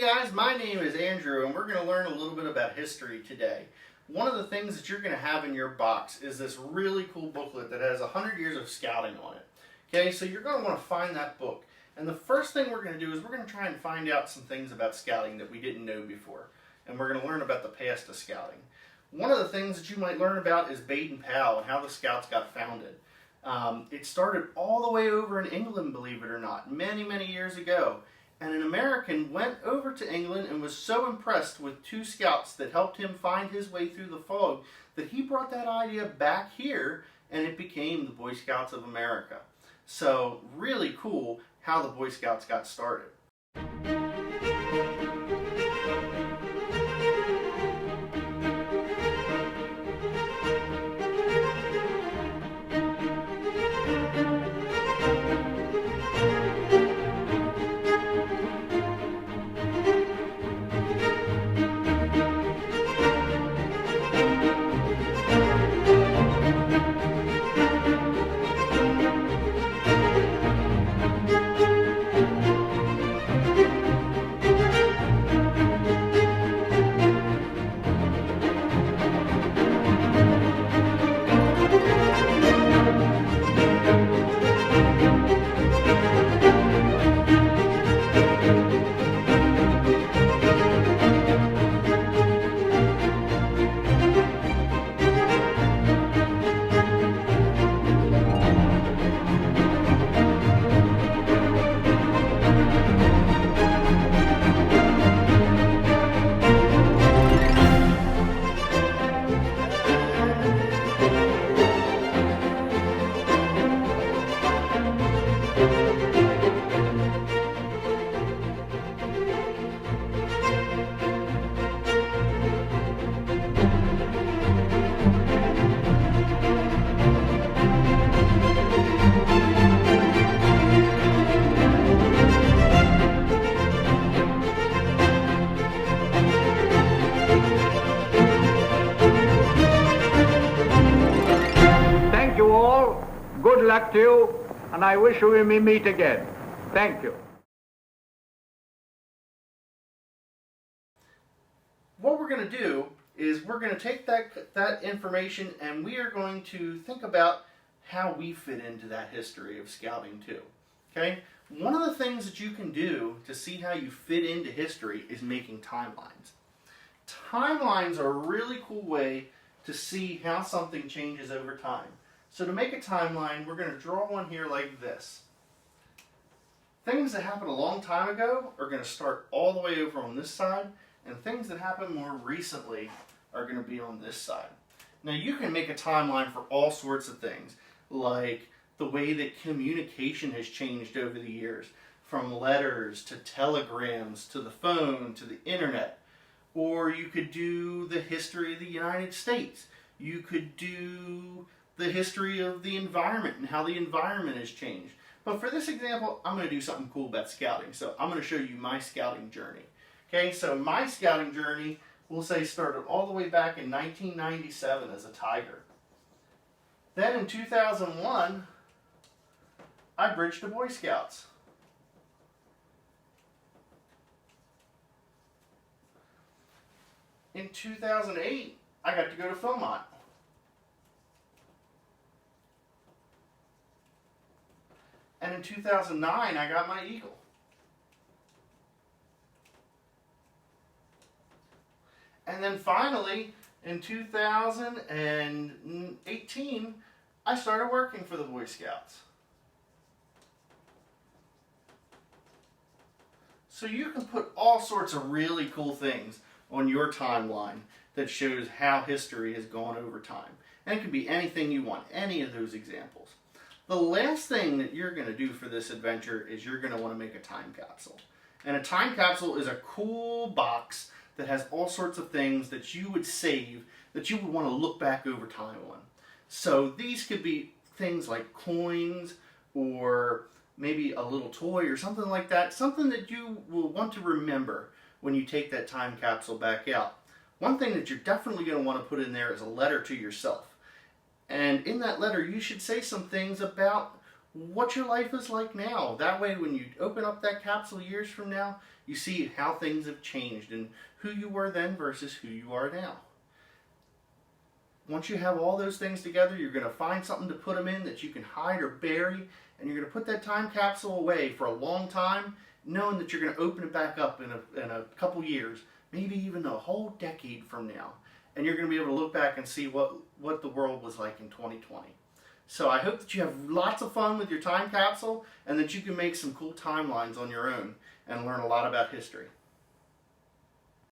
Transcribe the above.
guys, my name is Andrew and we're going to learn a little bit about history today. One of the things that you're going to have in your box is this really cool booklet that has 100 years of scouting on it. Okay, so you're going to want to find that book. And the first thing we're going to do is we're going to try and find out some things about scouting that we didn't know before. And we're going to learn about the past of scouting. One of the things that you might learn about is Baden-Powell and how the Scouts got founded. It started all the way over in England, believe it or not, many, many years ago. And an American went over to England and was so impressed with two scouts that helped him find his way through the fog that he brought that idea back here and it became the Boy Scouts of America. So really cool how the Boy Scouts got started. Good luck to you, and I wish we may meet again. Thank you. What we're going to do is we're going to take that information and we are going to think about how we fit into that history of scouting too. Okay? One of the things that you can do to see how you fit into history is making timelines. Timelines are a really cool way to see how something changes over time. So to make a timeline, we're going to draw one here like this. Things that happened a long time ago are going to start all the way over on this side, and things that happened more recently are going to be on this side. Now you can make a timeline for all sorts of things, like the way that communication has changed over the years, from letters to telegrams to the phone to the internet. Or you could do the history of the United States. You could do the history of the environment and how the environment has changed. But for this example, I'm going to do something cool about scouting. So I'm going to show you my scouting journey. Okay, so my scouting journey, we'll say, started all the way back in 1997 as a Tiger. Then in 2001, I bridged to Boy Scouts. In 2008, I got to go to Philmont. And in 2009, I got my Eagle. And then finally, in 2018, I started working for the Boy Scouts. So you can put all sorts of really cool things on your timeline that shows how history has gone over time. And it could be anything you want, any of those examples. The last thing that you're going to do for this adventure is you're going to want to make a time capsule. And a time capsule is a cool box that has all sorts of things that you would save, that you would want to look back over time on. So these could be things like coins or maybe a little toy or something like that, something that you will want to remember when you take that time capsule back out. One thing that you're definitely going to want to put in there is a letter to yourself. And in that letter, you should say some things about what your life is like now. That way, when you open up that capsule years from now, You see how things have changed and who you were then versus who you are now. Once you have all those things together, you're going to find something to put them in that you can hide or bury, and you're going to put that time capsule away for a long time, knowing that you're going to open it back up in a couple years, maybe even a whole decade from now. And you're going to be able to look back and see what the world was like in 2020. So I hope that you have lots of fun with your time capsule and that you can make some cool timelines on your own and learn a lot about history.